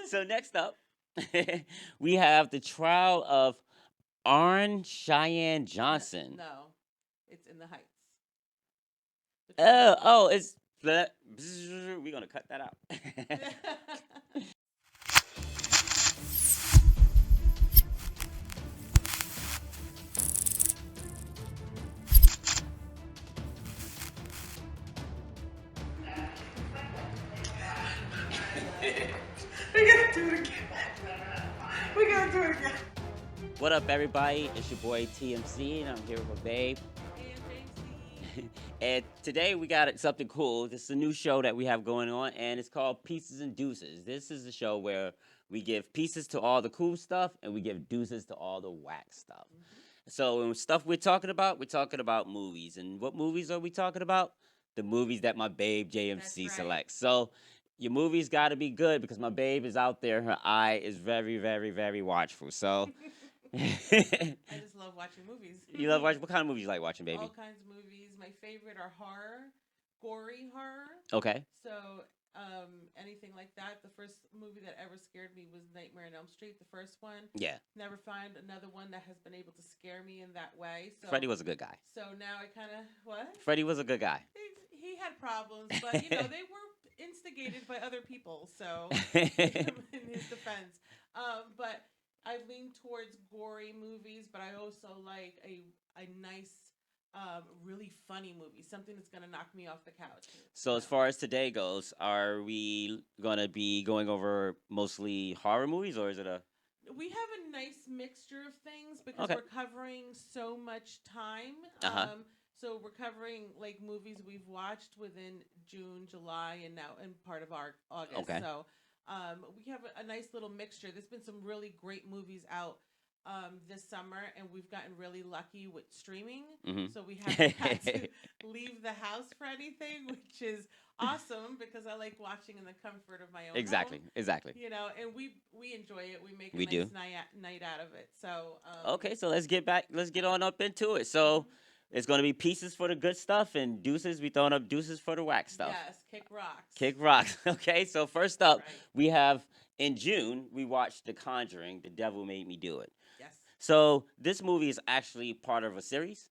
So next up, we have the trial of Arn Cheyenne Johnson. No, it's In the Heights. The Oh, trial. oh, it's we're gonna cut that out. We gotta do it again. We gotta do it again. What up, everybody? It's your boy TMC, and I'm here with my babe. And Jamesy. And today we got something cool. This is a new show that we have going on, and it's called Peaces and Deuces. This is a show where we give pieces to all the cool stuff, and we give deuces to all the whack stuff. So, when stuff we're talking about movies. And what movies are we talking about? The movies that my babe JMC That's right. selects. So, your movie's got to be good because my babe is out there. Her eye is very, very, very watchful. So, I just love watching movies. you love watching? What kind of movies you like watching, baby? All kinds of movies. My favorite are horror, gory horror. Okay. So anything like that. The first movie that ever scared me was Nightmare on Elm Street, the first one. Yeah. Never find another one that has been able to scare me in that way. So Freddy was a good guy. So now I kind of what? Freddy was a good guy. He had problems, but they were instigated by other people. So in his defense, but I lean towards gory movies, but I also like a nice, really funny movie, something that's gonna knock me off the couch. So as far as today goes, are we gonna be going over mostly horror movies, or is it a? We have a nice mixture of things because Okay. we're covering so much time. Uh-huh. So we're covering like movies we've watched within June, July, and now and part of our August. Okay. So we have a nice little mixture. There's been some really great movies out this summer, and we've gotten really lucky with streaming. Mhm. So we haven't had to leave the house for anything, which is awesome because I like watching in the comfort of my own Exactly. home. Exactly. And we enjoy it. We make a We nice do. night out of it. So Okay, so let's get back. Let's get on up into it. So it's gonna be pieces for the good stuff, and deuces. We throwing up deuces for the whack stuff. yes, kick rocks. Kick rocks. Okay, so first up, Right. we have in June we watched The Conjuring. The Devil Made Me Do It. Yes. So this movie is actually part of a series.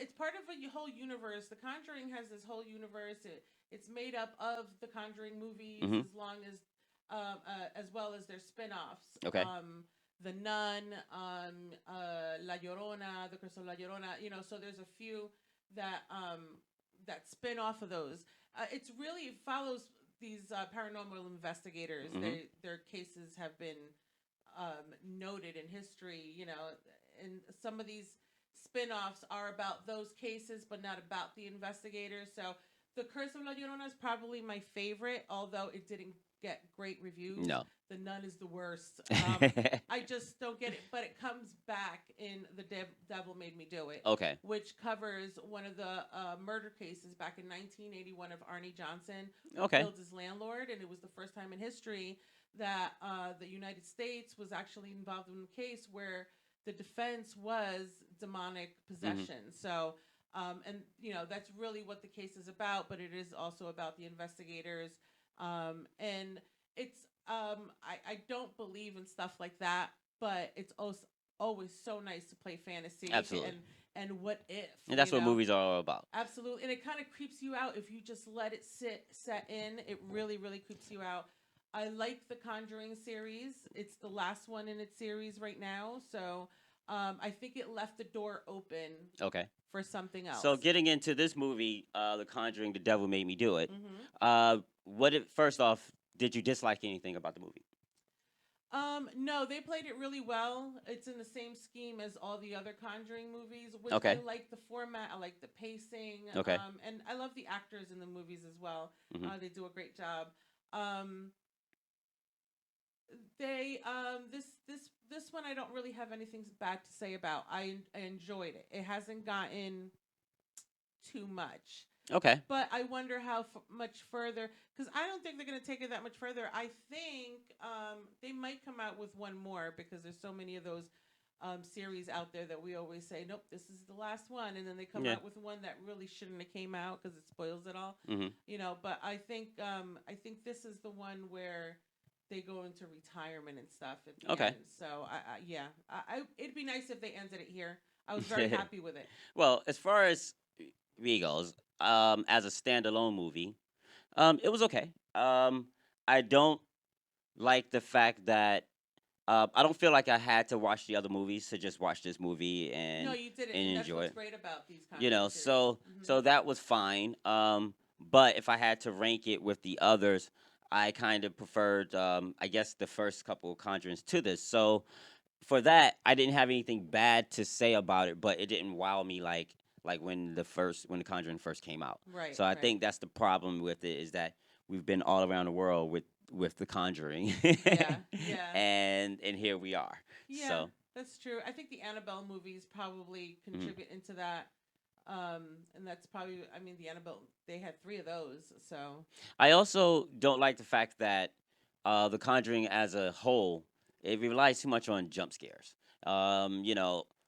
It's part of a whole universe. The Conjuring has this whole universe. It's made up of the Conjuring movies, Mhm. as well as their spin-offs. Okay. The Nun, La Llorona, The Curse of La Llorona. So there's a few that spin off of those. It's really follows these paranormal investigators. Mhm. Their cases have been noted in history. And some of these spin-offs are about those cases but not about the investigators. So The Curse of La Llorona is probably my favorite, although it didn't get great reviews. No. The Nun is the worst. I just don't get it, but it comes back in The Devil Made Me Do It. Okay. Which covers one of the murder cases back in 1981 of Arnie Johnson, who Okay. killed his landlord, and it was the first time in history that the United States was actually involved in a case where the defense was demonic possession. So, and that's really what the case is about, but it is also about the investigators. And it's, I don't believe in stuff like that, but it's also always so nice to play fantasy. Absolutely. And what if? And that's what movies are all about. Absolutely. And it kind of creeps you out if you just let it set in. It really, really creeps you out. I like the Conjuring series. It's the last one in its series right now. So I think it left the door open Okay. for something else. So getting into this movie, The Conjuring, The Devil Made Me Do It. Mhm. First off, did you dislike anything about the movie? No, they played it really well. It's in the same scheme as all the other Conjuring movies, which Okay. I like the format. I like the pacing. Okay. And I love the actors in the movies as well. Mhm. They do a great job. They this one I don't really have anything bad to say about. I enjoyed it. It hasn't gotten too much. Okay. But I wonder how much further, because I don't think they're going to take it that much further. I think they might come out with one more because there's so many of those series out there that we always say, nope, this is the last one, and then they come Yeah. out with one that really shouldn't have came out because it spoils it all. Mhm. But I think this is the one where they go into retirement and stuff at the Okay. end. So yeah, it'd be nice if they ended it here. I was very happy with it. Well, as far as V goes, as a standalone movie, it was okay. I don't like the fact that I don't feel like I had to watch the other movies to just watch this movie No, you didn't, and and that's enjoy what's it. great about these You Conjuring know, series. so that was fine. But if I had to rank it with the others, I kind of preferred, I guess, the first couple of Conjurings to this. So for that, I didn't have anything bad to say about it, but it didn't wow me like when the Conjuring first came out. Right, So I right. think that's the problem with it is that we've been all around the world with the Conjuring, Yeah, yeah, and here we are. yeah. So. That's true. I think the Annabelle movies probably Mhm. contribute into that. And that's probably, I mean, the Annabelle, they had three of those. So, I also don't like the fact that The Conjuring as a whole it relies too much on jump scares.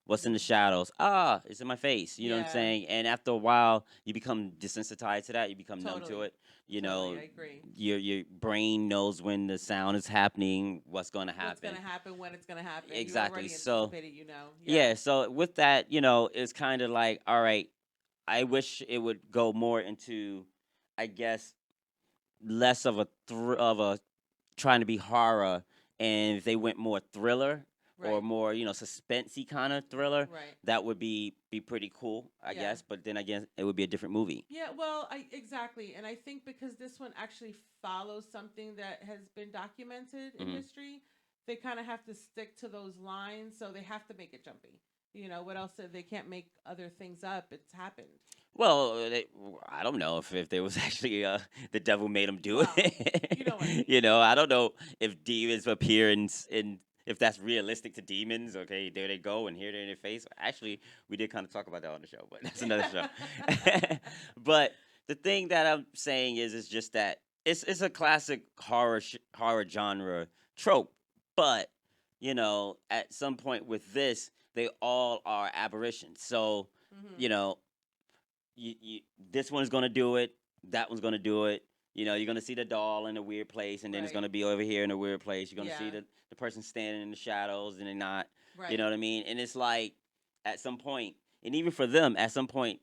What's in the hmm shadows? Ah, it's in my face. You know what I'm yeah, saying? And after a while, you become desensitized to that. You become numb to totally, it. You totally. know, I agree. your brain knows when the sound is happening, what's going to What's going happen. to happen, when it's going to happen. You Exactly. already So anticipate it, Yeah. yeah. So with that, it's kind of like, all right. I wish it would go more into, I guess, less of a trying to be horror, and if they went more thriller or Right, more suspensey kind of thriller, right. that would be pretty cool, I Yeah. guess. But then again, it would be a different movie. Yeah, well, I exactly. And I think because this one actually follows something that has been documented in Hmm. history, they kind of have to stick to those lines, so they have to make it jumpy. What else? They can't make other things up. It's happened. Well, I don't know if there was actually the devil made them do Well, you know what I it. mean. I don't know if demons appear in if that's realistic to demons. Okay, there they go, and here they're in their face. Actually, we did kind of talk about that on the show, but that's another show. But the thing that I'm saying is just that it's a classic horror genre trope, but at some point with this, they all are aberrations. So hmm you know this one's gonna do it, that one's gonna do it. You're gonna see the doll in a weird place, and then it's Right. gonna be over here in a weird place. You're gonna see Yeah. the person standing in the shadows, and they're not. You know Right. what I mean? And it's like at some point, and even for them, at some point,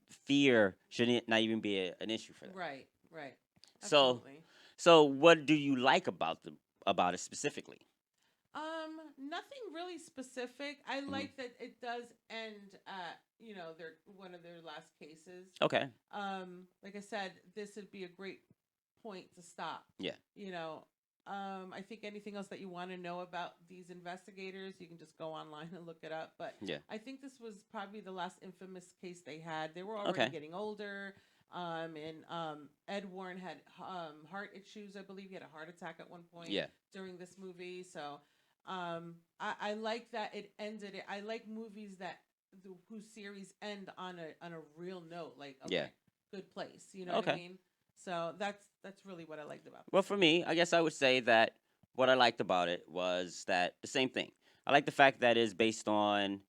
fear shouldn't not even be an issue for them. Right. Right. So, Absolutely. so what do you like about it specifically? Nothing really specific. I Hmm. like that it does end at their one of their last cases. Okay. Like I said, this would be a great point to stop. Yeah. You know, I think anything else that you want to know about these investigators, you can just go online and look it up. But Yeah. I think this was probably the last infamous case they had. They were already Okay. getting older. And Ed Warren had heart issues. I believe he had a heart attack at one point Yeah. during this movie. So I like that it ended. I like movies that whose series end on a real note. Like, Yeah. okay, good place. You know what I Okay. mean? So that's really what I liked about Well, this for one. me, I guess I would say that what I liked about it was that the same thing. I like the fact that it's based on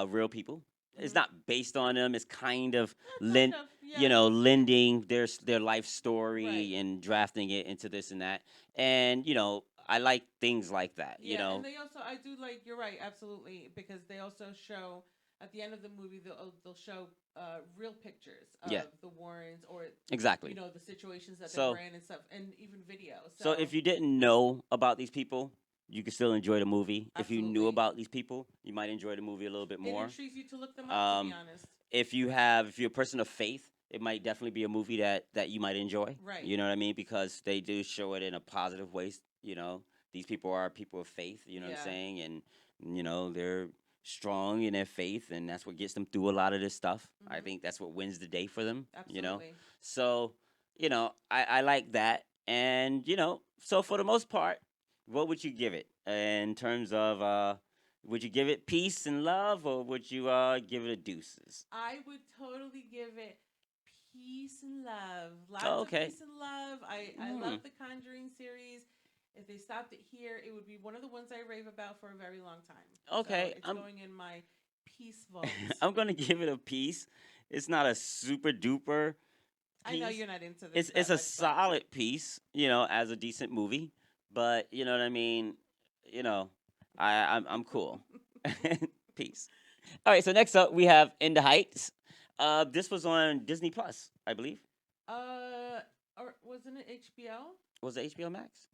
real people. It's hmm not based on them. It's kind of Kind lend, of, yeah. lending their life Right. story and drafting it into this and that. And I like things like that. Yeah, and they also I do like you're right, absolutely, because they also show at the end of the movie they'll show real pictures Yeah, of the Warrens or exactly. the situations that they were So in and stuff and even video. So So if you didn't know about these people, you could still enjoy the movie. If you knew absolutely, about these people, you might enjoy the movie a little bit it more. intrigues you to look them up. To be Um, honest, if you're a person of faith, it might definitely be a movie that you might enjoy. right? You know what I mean? Because they do show it in a positive way. These people are people of faith. You know what I'm Yeah, saying? And they're strong in their faith, and that's what gets them through a lot of this stuff. I hmm think that's what wins the day for them. absolutely. So I like that, and so for the most part, what would you give it in terms of would you give it peace and love, or would you give it a deuces? I would totally give it peace and love. Oh, Lots of okay. peace and love. I love Mm, the Conjuring series. If they stopped it here, it would be one of the ones I rave about for a very long time. So okay, it's going in my peace vote. I'm gonna give it a piece. It's not a super duper. I know piece. you're not into this It's that a much, but solid piece, as a decent movie. But you know what I mean. You know, I'm cool. Peace. All right. So next up we have In the Heights. This was on Disney Plus, I believe. uh, or wasn't it HBO? Was it HBO Max?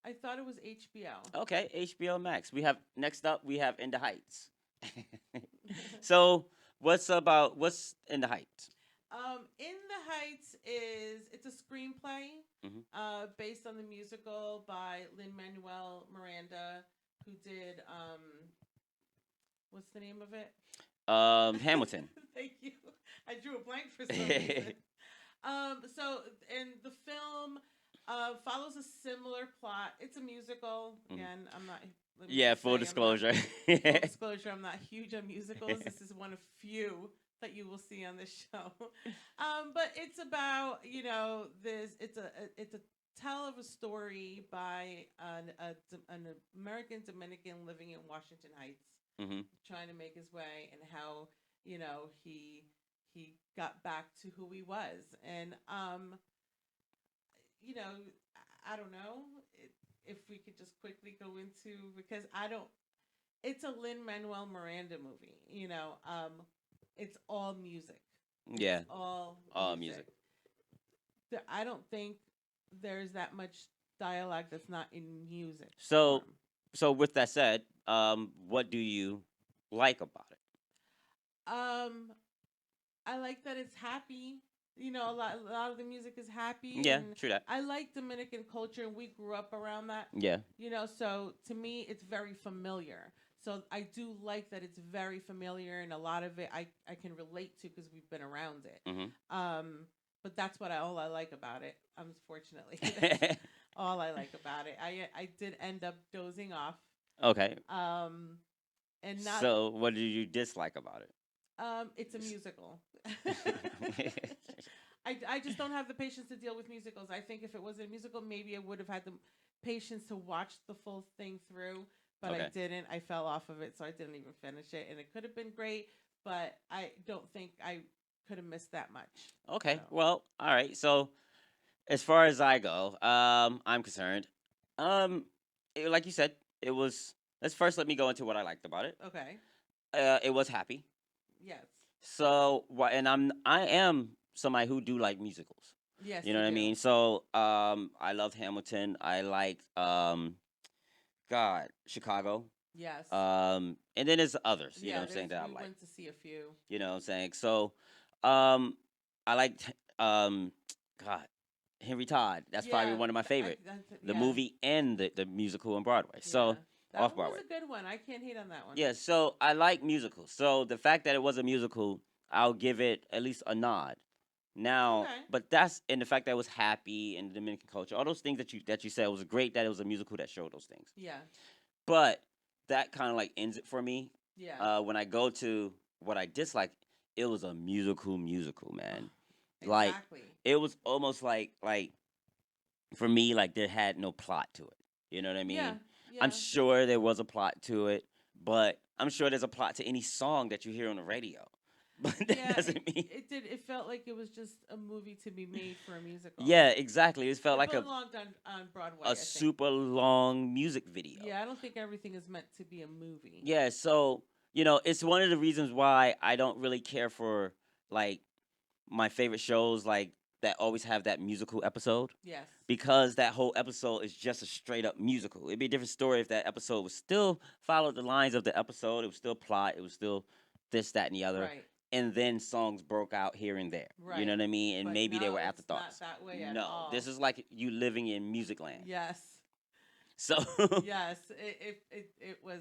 I thought it was HBO. Okay, HBO Max. We have next up. We have In the Heights. So what's In the Heights? In the Heights it's a screenplay, Hmm. based on the musical by Lin Manuel Miranda, who did what's the name of it? Hamilton. Thank you. I drew a blank for some reason. So and the film follows a similar plot. It's a musical. Mhm. Again, I'm not. Let me Yeah, just full say, I'm not. disclosure. Full disclosure, I'm not huge on musicals. This is one of few that you will see on this show. But it's about this. It's a tell of a story by an American Dominican living in Washington Heights, Hmm. trying to make his way, and how he got back to who he was. And you know I don't know if we could just quickly go into, because I don't. It's a Lin Manuel Miranda movie. It's all music. It's Yeah, all all music. music. I don't think there's that much dialogue that's not in music So, form. with that said, what do you like about it? Um, I like that it's happy. A lot of the music is happy, Yeah, and true that. I like Dominican culture, and we grew up around that. Yeah. So to me, it's very familiar. So I do like that it's very familiar, and a lot of it I can relate to because we've been around it. Hmm. But that's all I like about it. Unfortunately, that's all I like about it. I did end up dozing off, Okay. um, and not. So, what do you dislike about It's a musical. it? I just don't have the patience to deal with musicals. I think if it was a musical, maybe I would have had the patience to watch the full thing through, but I Okay. didn't. I fell off of it, so I didn't even finish it. And it could have been great, but I don't think I could have missed that much. So, Okay. Well, all right. So, as far as I go, I'm concerned. Um, like you said, it was. Let's first let me go into what I liked about it. okay. It was happy. Yes. So, and I am somebody who do like musicals. Yes, You know you what I do. mean? So, I loved Hamilton. I liked God, Chicago. Yes. And then there's others. You know Yeah, what I'm saying there's that I we like. went to see a few. You know what I'm saying? So, um, I liked God, Henry Todd. That's probably Yeah. one of my favorite. The Yeah. movie and the musical on Broadway. Yeah. So That off one was Broadway. a good one. I can't hate on that one. Yeah. So I like musicals. So the fact that it was a musical, I'll give it at least a nod. Now, Okay. but that's and the fact that it was happy in the Dominican culture, all those things that you said was great. That it was a musical that showed those things. Yeah. But that kind of like ends it for me. Yeah. When I go to what I dislike, it was a musical, man. Like Exactly. it was almost like for me, like there had no plot to it. You know what I Yeah. mean? I'm Yeah. sure there was a plot to it, but I'm sure there's a plot to any song that you hear on the radio. But that Yeah, doesn't mean. it felt like it was just a movie to be made for a musical. Yeah, exactly. It felt It like belonged on Broadway, a I think. super long music video. Yeah, I don't think everything is meant to be a movie. Yeah, so it's one of the reasons why I don't really care for like my favorite shows like that always have that musical episode Yes. because that whole episode is just a straight up musical. It'd be a different story if that episode was still followed the lines of the episode. It was still plot. It was still this, that, and the other. Right. And then songs broke out here and there. You know Right. what I mean? And But maybe they no, were it's not afterthoughts. that way at No, all. this is like you living in music land. Yes. So Yes. It was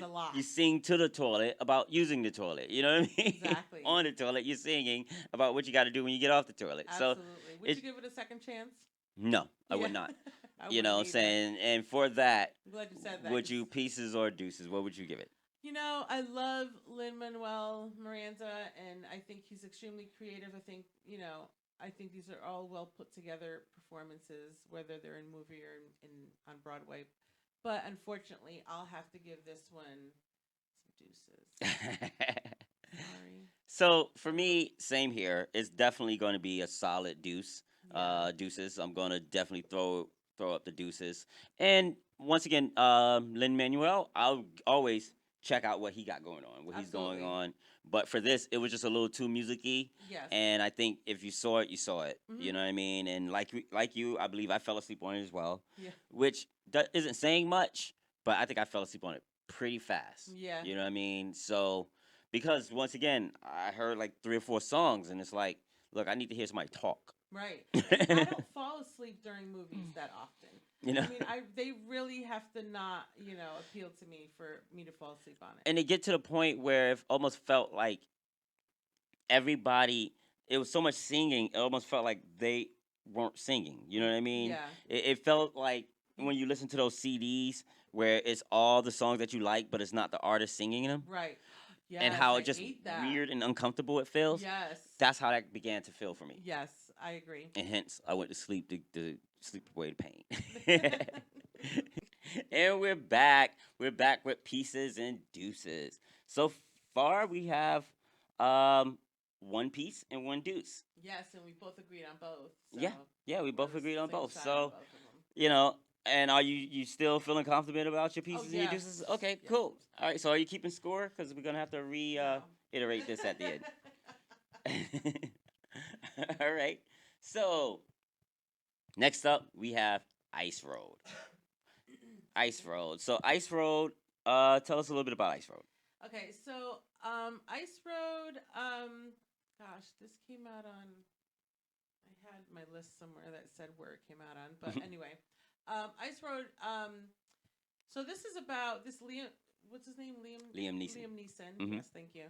a lot. you sing to the toilet about using the toilet. You know what I mean? Exactly. On the toilet, you're singing about what you got to do when you get off the toilet. Absolutely. Would it, you give it a second chance? no, I Yeah. would not. I You wouldn't know what I'm either. saying? And for that, I'm glad you said that. would 'Cause, you pieces or deuces? What would you give it? I love Lin Manuel Miranda, and I think he's extremely creative. I think these are all well put together performances, whether they're in movie or in on Broadway. But unfortunately, I'll have to give this one some deuces. Sorry. So for me, same here. It's definitely going to be a solid deuce. Yeah. Deuces. I'm going to definitely throw up the deuces. And once again, Lin Manuel, I'll always check out what he got going on, what he's going Absolutely. on. But for this, it was just a little too musicy. Yes. And I think if you saw it, you saw it. You Hmm. know what I mean? And like you, I believe I fell asleep on it as well, Yeah. which isn't saying much, but I think I fell asleep on it pretty fast. Yeah. You know what I mean? So because once again, I heard like 3 or 4 songs, and it's like, look, I need to hear somebody talk. Right. And I don't fall asleep during movies that often. You know, I mean, I they really have to not, appeal to me for me to fall asleep on it. and it get to the point where it almost felt like everybody. It was so much singing. It almost felt like they weren't singing. You know what I mean? Yeah. It felt like when you listen to those CDs where it's all the songs that you like, but it's not the artist singing them, Right. and Yes, how I just hate that. weird and uncomfortable it feels. Yes. That's how that began to feel for me. Yes, I agree. And hence I went to sleep to sleep away the pain. And we're back. We're back with pieces and deuces. So far we have um one piece and one deuce. Yes, and we both agreed on both. So Yeah, yeah, we we're both the agreed on same both. side on So both of them. you know, and are you still feeling confident about your Oh pieces and your yes. deuces? Okay, Yes. cool. All right, so are you keeping score? Because we're gonna have to No. iterate this at the end. All right. So next up we have Ice Road. Ice Road. So Ice Road. Tell us a little bit about Ice Road. Okay, so Ice Road, gosh, this came out on I had my list somewhere that said where it came out on, but anyway. Ice Road, so this is about this Liam, what's his name? Liam Neeson. Liam Neeson. Mhm. Yes, thank you.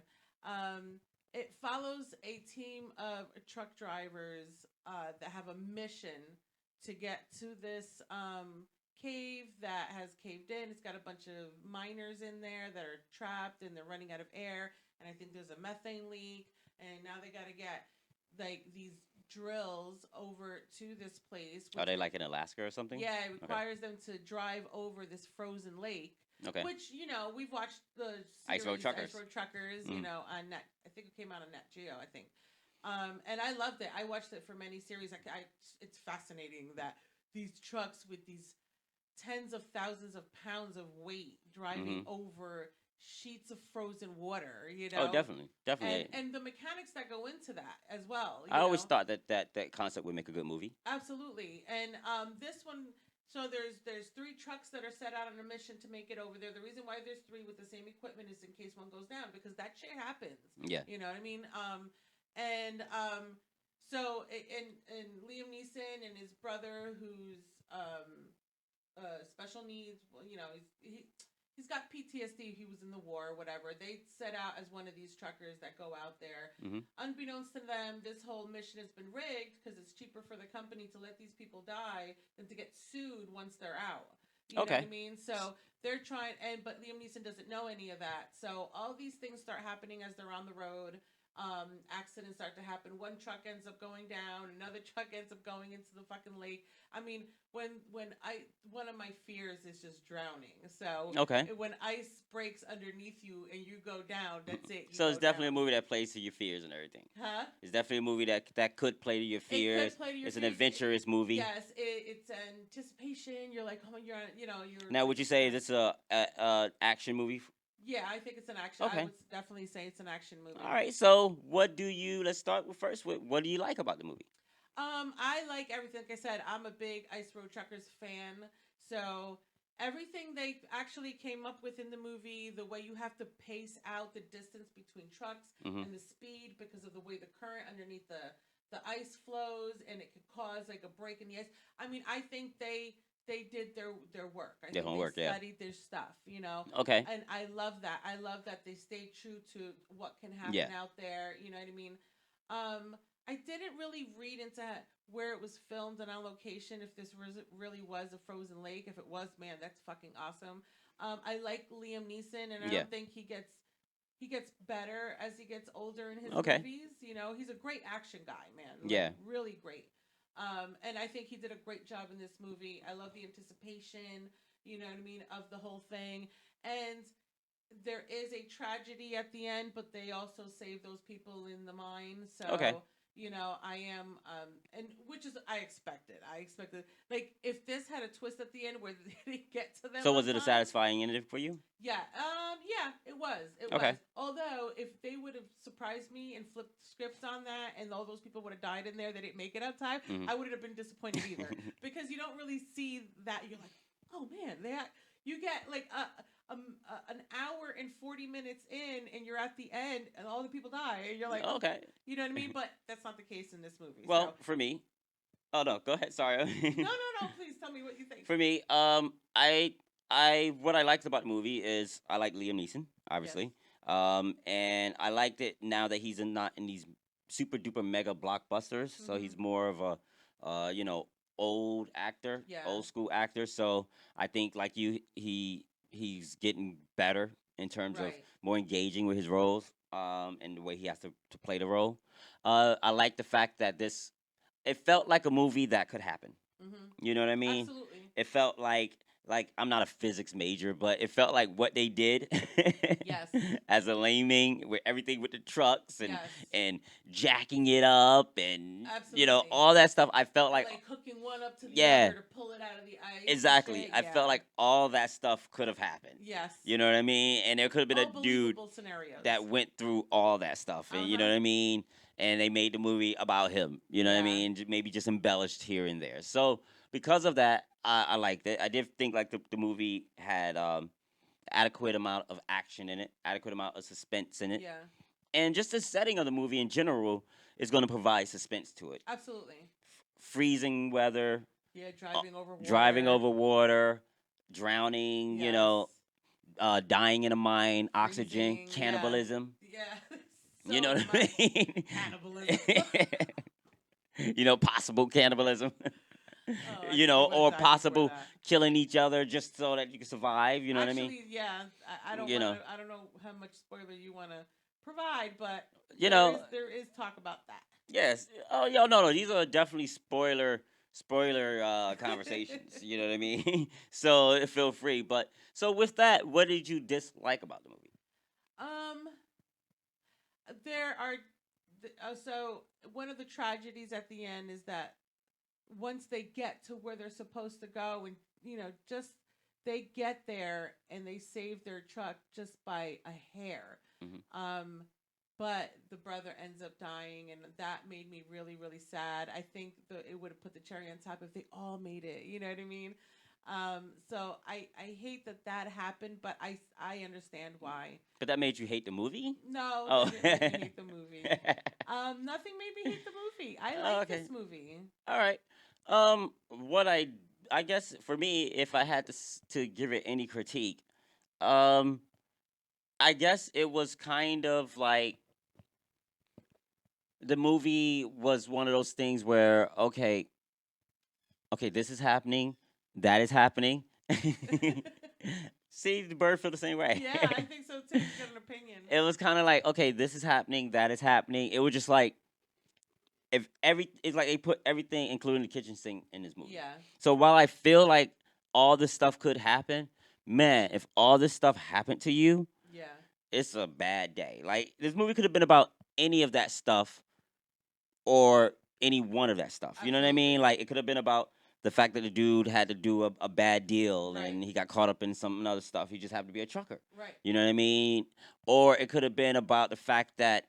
It follows a team of truck drivers that have a mission to get to this cave that has caved in. It's got a bunch of miners in there that are trapped and they're running out of air. And I think there's a methane leak. And now they got to get like these drills over to this place. Are they like in Alaska or something? Yeah, it requires them to drive over this frozen lake. Okay. Which we've watched the Ice Road series Truckers. Ice Road Truckers. Mhm. On Net. I think it came out on Net Geo. I think, and I loved it. I watched it for many series. It's fascinating that these trucks with these tens of thousands of pounds of weight driving over sheets of frozen water. Oh, definitely, definitely. And the mechanics that go into that as well. I always thought that concept would make a good movie. Absolutely. And this one, so there's 3 trucks that are set out on a mission to make it over there. The reason why there's 3 with the same equipment is in case one goes down because that shit happens. Yeah. You know what I mean? And so and Liam Neeson and his brother who's special needs, he's got PTSD. He was in the war or whatever. They set out as one of these truckers that go out there. Mm-hmm. Unbeknownst to them, this whole mission has been rigged because it's cheaper for the company to let these people die than to get sued once they're out. You know what I mean? So they're trying, but Liam Neeson doesn't know any of that. So all these things start happening as they're on the road. Accidents start to happen. One truck ends up going down. Another truck ends up going into the fucking lake. I mean, when one of my fears is just drowning. So when ice breaks underneath you and you go down, that's it. So it's definitely a movie that plays to your fears and everything. Huh? It's definitely a movie that could play to your fears. It could play to your it's fears. An adventurous movie. Yes, it's anticipation. You're like, oh, you're. Now, would you say this a action movie? Yeah, I think it's an action. Okay. I would definitely say it's an action movie. All right. So, let's start with first. What do you like about the movie? I like everything. Like I said, I'm a big Ice Road Truckers fan. So everything they actually came up with in the movie, the way you have to pace out the distance between trucks and the speed because of the way the current underneath the ice flows, and it could cause like a break in the ice. I mean, I think they did their work. I think they studied their stuff, Okay. And I love that. I love that they stayed true to what can happen out there. You know what I mean? I didn't really read into where it was filmed and on location. If this really was a frozen lake, if it was, man, that's fucking awesome. I like Liam Neeson, and I don't think he gets better as he gets older in his movies. He's a great action guy, man. Really great. And I think he did a great job in this movie. I love the anticipation, you know what I mean, of the whole thing. And there is a tragedy at the end, but they also save those people in the mine. Okay. So I am, and which is I expected. I expected like if this had a twist at the end where they didn't get to them So on was it a time. satisfying ending for you? Yeah, it was, it was. Okay. Although if they would have surprised me and flipped scripts on that, and all those people would have died in there, they didn't make it on time, Hmm. I wouldn't have been disappointed either because you don't really see that. You're like, oh man, you get like an hour and 40 minutes in, and you're at the end, and all the people die, and you're like, Okay. you know what I mean? But that's not the case in this movie. So Well, for me, oh no, go ahead. no, Sorry. no, no. Please tell me what you think. For me, what I liked about the movie is I like Liam Neeson, Yes. obviously, and I liked it now that he's not in these super duper mega blockbusters. So Mm-hmm. he's more of a, old actor, Yeah. old school actor. So I think like you, he's getting better in terms of Right. more engaging with his roles, and the way he has to play the role. I like the fact that this it felt like a movie that could happen. Mm-hmm. You know what I mean? Absolutely. It felt like I'm not a physics major, but it felt like what they did Yes. as a layman with everything with the trucks Yes. and jacking it up and Absolutely. all that stuff. I felt And like like hooking one up to the yeah, other to pull it out of the ice and exactly. shit. I felt Yeah. like all that stuff could have happened. Yes. You know what I mean? And there could have been a All dude believable scenarios. that went through all that stuff, and Uh you know huh. what I mean. And they made the movie about him. You know what I Yeah. mean? Maybe just embellished here and there. So because of that, I liked it. I did think like the movie had adequate amount of action in it, adequate amount of suspense in it, Yeah. and just the setting of the movie in general is going to provide suspense to it. Absolutely. Freezing weather, Yeah. uh, Driving over driving water. over water, drowning. Yes. Dying in a mine, oxygen, Freezing. Yeah. cannibalism. Yeah. You know So what I much mean? cannibalism. Possible cannibalism. Oh, I think I would have Or died before possible that. killing each other just so that you can survive. You know what I mean? Actually, yeah. I don't You want know, to. I don't know how much spoiler you want to provide, but you know. there is talk about Yes. Oh, yo, no, no. These are definitely spoiler that. conversations. You know what I mean? So feel free. But so with that, what did you dislike about the movie? um, there are so one of the tragedies at the end is that once they get to where they're supposed to go, and just they get there and they save their truck just by a hair. Hmm. um but the brother ends up dying, and that made me really really sad. I think it would have put the cherry on top if they all made it, you know what I mean? So I hate that happened, but I understand why. But that made you hate the movie? No, Oh. that didn't make me hate the movie. Nothing made me hate the movie. I Oh, like okay. this movie. All right. What I guess for me, if I had to give it any critique, um, I guess it was kind of like the movie was one of those things where okay, this is happening, that is happening. See, the bird feel the same way. Yeah, I think so too. You got an opinion. It was kind of like, okay, this is happening, that is happening. It was just like it's like they put everything, including the kitchen sink, in this movie. Yeah. So while I feel like all this stuff could happen, man, if all this stuff happened to you, Yeah. it's a bad day. Like this movie could have been about any of that stuff or any one of that stuff. You know what I mean? Absolutely. Like it could have been about the fact that the dude had to do a bad deal Right. and he got caught up in some other stuff. He just happened to be a trucker. Right. You know what I mean? Or it could have been about the fact that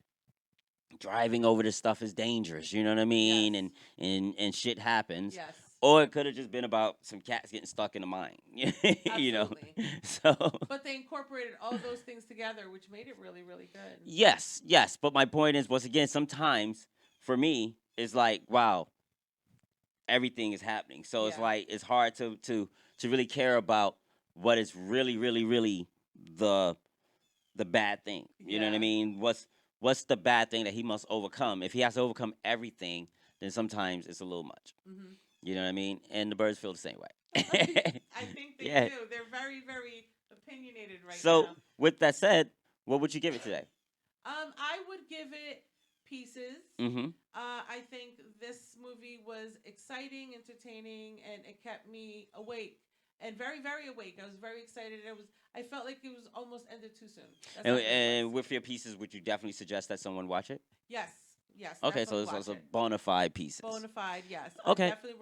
driving over this stuff is dangerous. You know what I mean? Yes. And shit happens. Yes. Or it could have just been about some cats getting stuck in a mine. You know? Absolutely. So But they incorporated all those things together, which made it really, really good. yes, yes. But my point is, once again, sometimes for me, it's like, wow, everything is happening. So it's Yeah. like it's hard to really care about what is really, really, really the the bad thing. You know what I Yeah. mean? What's the bad thing that he must overcome? If he has to overcome everything, then sometimes it's a little much. Hmm. You know what I mean? And the birds feel the same way. I think they Yeah. do. They're very, very opinionated right So now. with that said, what would you give it today? I would give it Pieces. Mm-hmm. I think this movie was exciting, entertaining, and it kept me awake and very, very awake. I was very excited. I felt like it was almost ended too soon. That's And, how good it and was. with your pieces, would you definitely suggest that someone watch it? Yes, yes, Okay, so definitely it's watch also it. bona fide pieces. Bona fide, yes. I Okay, definitely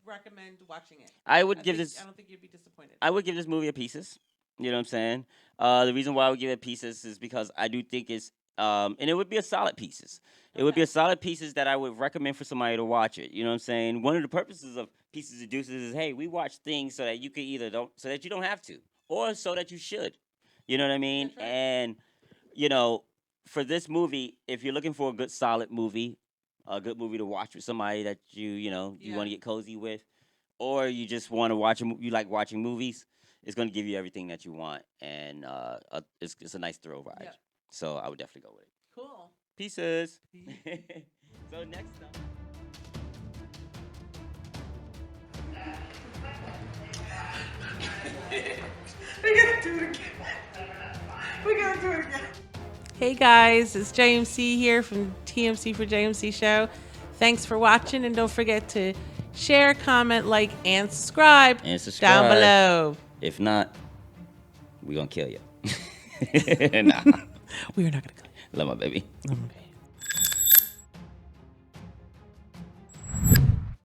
recommend watching it. I would give I this. don't think you'd be disappointed. I would give this movie a pieces. You know what I'm saying? The reason why I would give it pieces is because I do think it's and it would be a solid pieces. It would be Okay. a solid pieces that I would recommend for somebody to watch it. You know what I'm saying? One of the purposes of Pieces of Deuces is, hey, we watch things so that you can either don't, so that you don't have to, or so that you should. You know what I mean? That's right. And you know, for this movie, if you're looking for a good solid movie, a good movie to watch with somebody that you know you Yeah. want to get cozy with, or you just want to watch you like watching movies, it's going to give you everything that you want, and it's a nice thrill ride. Yep. So I would definitely go with it. Cool. Pieces. So next up. We gotta do it again. We gotta do it again. Hey guys, it's JMC here from TMC for JMC Show. Thanks for watching, and don't forget to share, comment, like, and subscribe. And subscribe. Down below. If not, we're going to kill you. Nah. We are not gonna kill you. Love my baby. Okay.